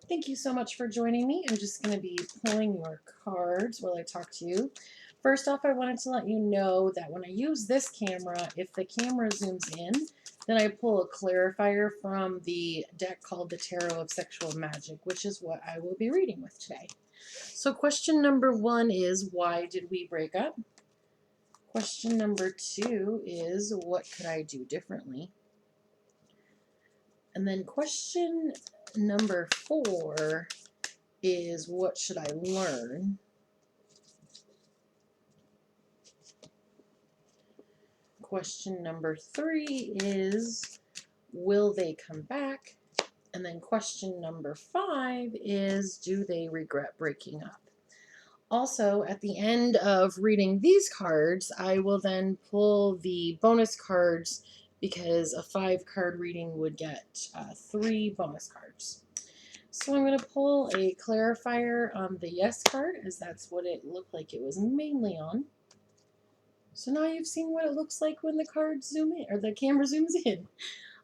Thank you so much for joining me. I'm just going to be pulling your cards while I talk to you. First off, I wanted to let you know that when I use this camera, if the camera zooms in, then I pull a clarifier from the deck called the Tarot of Sexual Magic, which is what I will be reading with today. So question number 1 is, why did we break up? Question number 2 is, what could I do differently? And then question number 4 is, what should I learn? Question number 3 is, will they come back? And then question number 5 is, do they regret breaking up? Also, at the end of reading these cards, I will then pull the bonus cards because a 5-card reading would get 3 bonus cards. So I'm going to pull a clarifier on the yes card, as that's what it looked like it was mainly on. So now you've seen what it looks like when the cards zoom in, or the camera zooms in.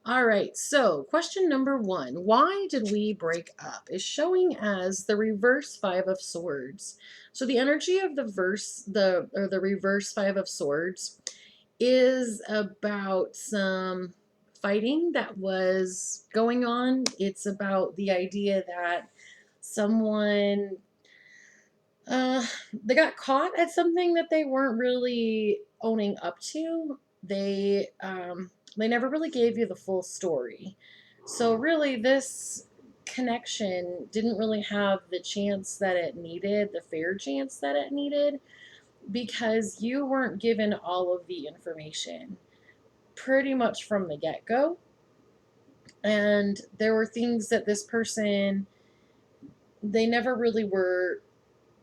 All right, so question number 1, why did we break up, is showing as the reverse 5 of Swords. So the energy of the reverse 5 of Swords is about some fighting that was going on. It's about the idea that someone they got caught at something that they weren't really owning up to. They never really gave you the full story. So really, this connection didn't really have the chance that it needed, the fair chance that it needed, because you weren't given all of the information pretty much from the get-go. And there were things that this person, they never really were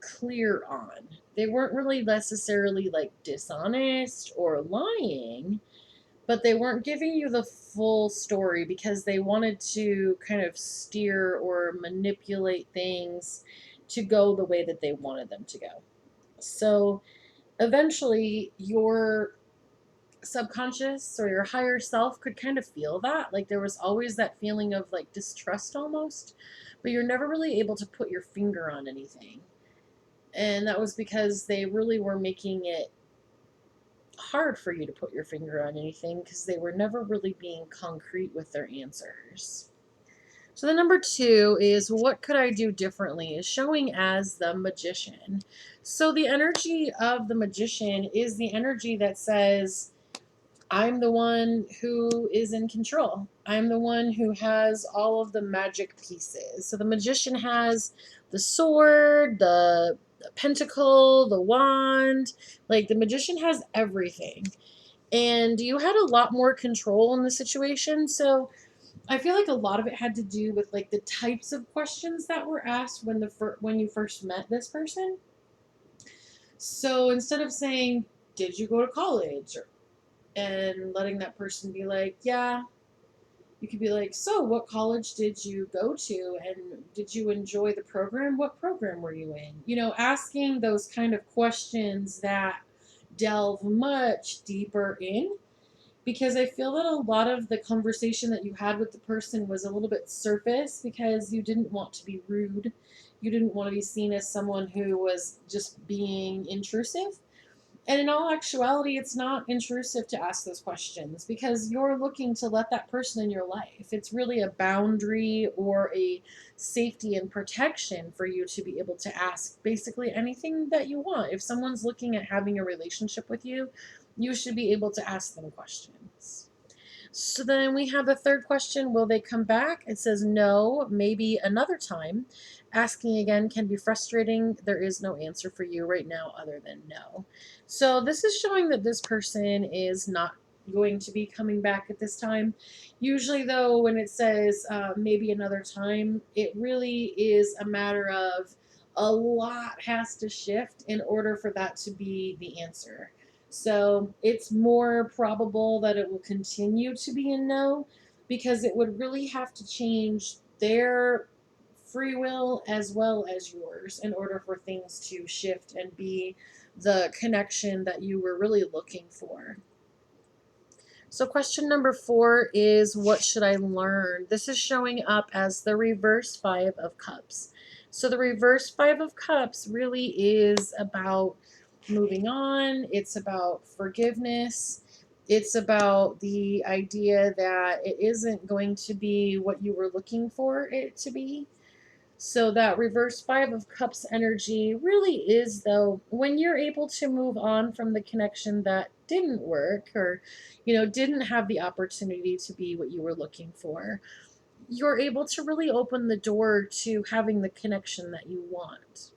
clear on. They weren't really necessarily like dishonest or lying, but they weren't giving you the full story because they wanted to kind of steer or manipulate things to go the way that they wanted them to go. So eventually, your subconscious or your higher self could kind of feel that. Like there was always that feeling of like distrust almost, but you're never really able to put your finger on anything. And that was because they really were making it hard for you to put your finger on anything because they were never really being concrete with their answers. So the number 2 is, what could I do differently, is showing as the Magician. So the energy of the Magician is the energy that says, I'm the one who is in control. I'm the one who has all of the magic pieces. So the Magician has the sword, the pentacle, the wand. Like the Magician has everything. And you had a lot more control in the situation. So I feel like a lot of it had to do with like the types of questions that were asked when you first met this person. So instead of saying, "Did you go to college?" and letting that person be like, "Yeah," you could be like, "So, what college did you go to? And did you enjoy the program? What program were you in?" You know, asking those kind of questions that delve much deeper in, because I feel that a lot of the conversation that you had with the person was a little bit surface because you didn't want to be rude. You didn't want to be seen as someone who was just being intrusive. And in all actuality, it's not intrusive to ask those questions because you're looking to let that person in your life. It's really a boundary or a safety and protection for you to be able to ask basically anything that you want. If someone's looking at having a relationship with you, you should be able to ask them questions. So then we have the third question, will they come back? It says no, maybe another time. Asking again can be frustrating. There is no answer for you right now other than no. So this is showing that this person is not going to be coming back at this time. Usually though, when it says maybe another time, it really is a matter of a lot has to shift in order for that to be the answer. So it's more probable that it will continue to be a no, because it would really have to change their free will as well as yours in order for things to shift and be the connection that you were really looking for. So question number 4 is, what should I learn? This is showing up as the reverse 5 of cups. So the reverse 5 of cups really is about moving on. It's about forgiveness. It's about the idea that it isn't going to be what you were looking for it to be. So that reverse 5 of cups energy really is, though, when you're able to move on from the connection that didn't work, or didn't have the opportunity to be what you were looking for, you're able to really open the door to having the connection that you want.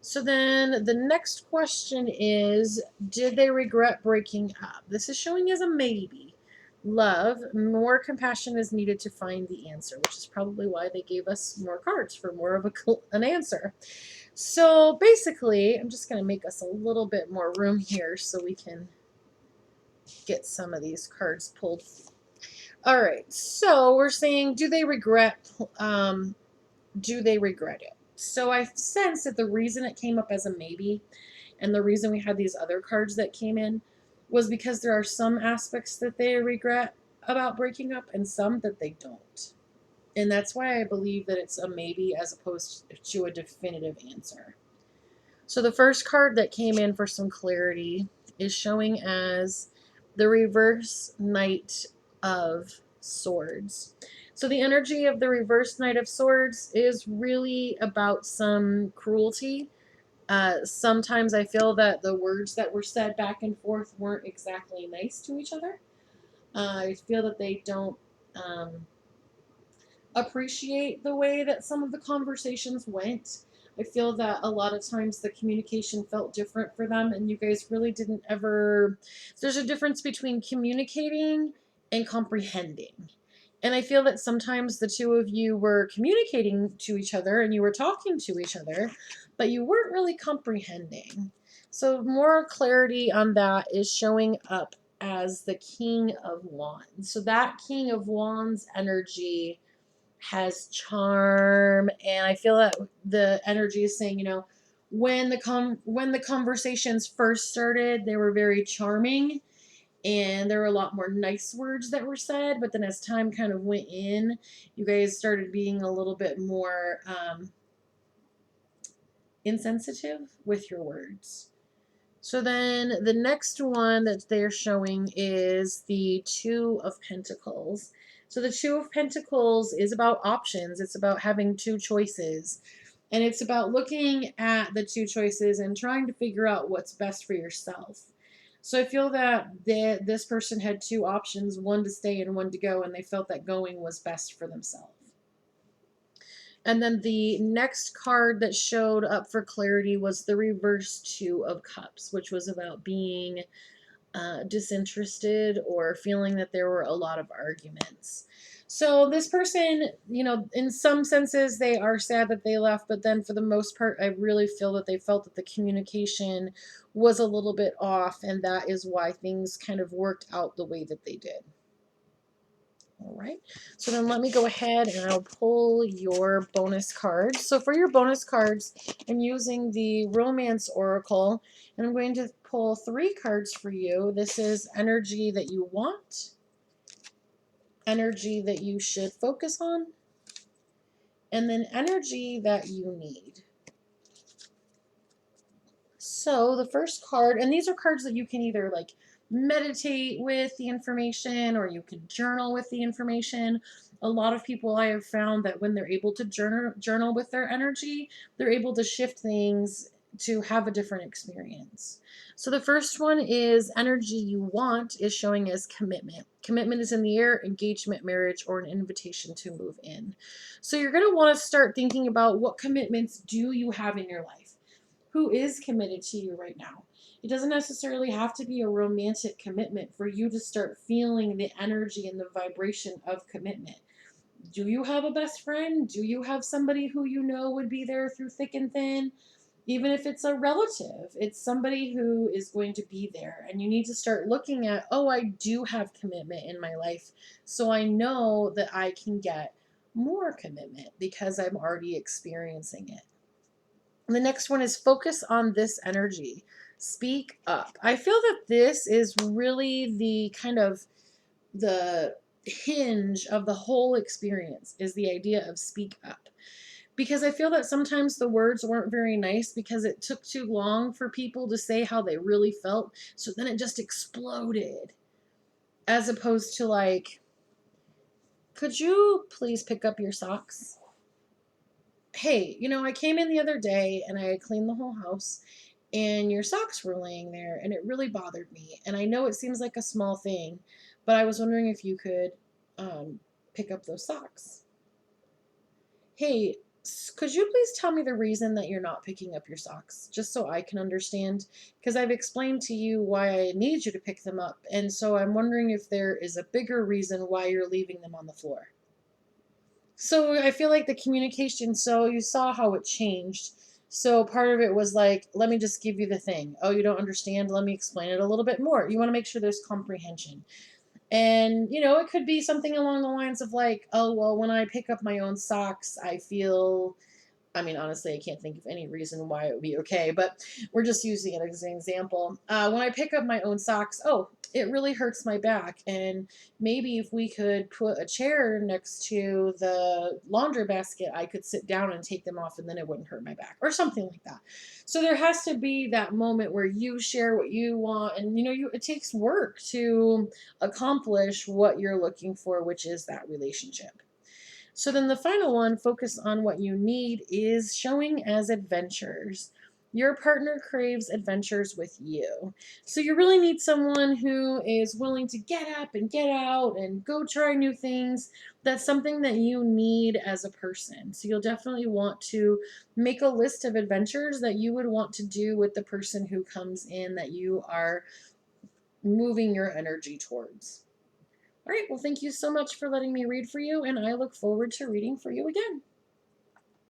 So then the next question is, did they regret breaking up? This is showing as a maybe. Love, more compassion is needed to find the answer, which is probably why they gave us more cards for more of an answer. So basically, I'm just going to make us a little bit more room here so we can get some of these cards pulled. All right, so we're saying, do they regret it? So I sense that the reason it came up as a maybe, and the reason we had these other cards that came in, was because there are some aspects that they regret about breaking up and some that they don't. And that's why I believe that it's a maybe as opposed to a definitive answer. So the first card that came in for some clarity is showing as the reverse Knight of Swords. So the energy of the reverse Knight of Swords is really about some cruelty. Sometimes I feel that the words that were said back and forth weren't exactly nice to each other. I feel that they don't appreciate the way that some of the conversations went. I feel that a lot of times the communication felt different for them, and you guys really didn't ever. There's a difference between communicating and comprehending. And I feel that sometimes the two of you were communicating to each other and you were talking to each other, but you weren't really comprehending. So, more clarity on that is showing up as the King of Wands. So, that King of Wands energy has charm, and I feel that the energy is saying, when the conversations first started, they were very charming, and there were a lot more nice words that were said, but then as time kind of went in, you guys started being a little bit more insensitive with your words. So then the next one that they're showing is the Two of Pentacles. So the Two of Pentacles is about options. It's about having two choices. And it's about looking at the two choices and trying to figure out what's best for yourself. So I feel that this person had two options, one to stay and one to go, and they felt that going was best for themselves. And then the next card that showed up for clarity was the reverse Two of Cups, which was about being disinterested or feeling that there were a lot of arguments. So this person, in some senses, they are sad that they left, but then for the most part, I really feel that they felt that the communication was a little bit off, and that is why things kind of worked out the way that they did. All right, so then let me go ahead and I'll pull your bonus cards. So for your bonus cards, I'm using the Romance Oracle, and I'm going to pull 3 cards for you. This is energy that you want, energy that you should focus on, and then energy that you need. So the first card, and these are cards that you can either meditate with the information or you can journal with the information. A lot of people I have found that when they're able to journal with their energy, they're able to shift things to have a different experience. So the first one is energy you want is showing as commitment. Commitment is in the air, engagement, marriage, or an invitation to move in. So you're going to want to start thinking about what commitments do you have in your life? Who is committed to you right now? It doesn't necessarily have to be a romantic commitment for you to start feeling the energy and the vibration of commitment. Do you have a best friend? Do you have somebody who you know would be there through thick and thin? Even if it's a relative, it's somebody who is going to be there. And you need to start looking at, oh, I do have commitment in my life. So I know that I can get more commitment because I'm already experiencing it. The next one is focus on this energy. Speak up. I feel that this is really the kind of the hinge of the whole experience is the idea of speak up. Because I feel that sometimes the words weren't very nice because it took too long for people to say how they really felt. So then it just exploded. As opposed to like, could you please pick up your socks? Hey, I came in the other day and I cleaned the whole house and your socks were laying there and it really bothered me. And I know it seems like a small thing, but I was wondering if you could um, pick up those socks. Hey, could you please tell me the reason that you're not picking up your socks, just so I can understand? Because I've explained to you why I need you to pick them up, and so I'm wondering if there is a bigger reason why you're leaving them on the floor. So I feel like the communication, so you saw how it changed. So part of it was like, let me just give you the thing. Oh, you don't understand? Let me explain it a little bit more. You want to make sure there's comprehension. And, it could be something along the lines of like, oh, well, when I pick up my own socks, I feel, I mean, honestly, I can't think of any reason why it would be okay, but we're just using it as an example. When I pick up my own socks, oh, it really hurts my back. And maybe if we could put a chair next to the laundry basket, I could sit down and take them off and then it wouldn't hurt my back or something like that. So there has to be that moment where you share what you want. And, it takes work to accomplish what you're looking for, which is that relationship. So then the final one, focus on what you need, is showing as adventures. Your partner craves adventures with you. So you really need someone who is willing to get up and get out and go try new things. That's something that you need as a person. So you'll definitely want to make a list of adventures that you would want to do with the person who comes in that you are moving your energy towards. All right, well, thank you so much for letting me read for you, and I look forward to reading for you again.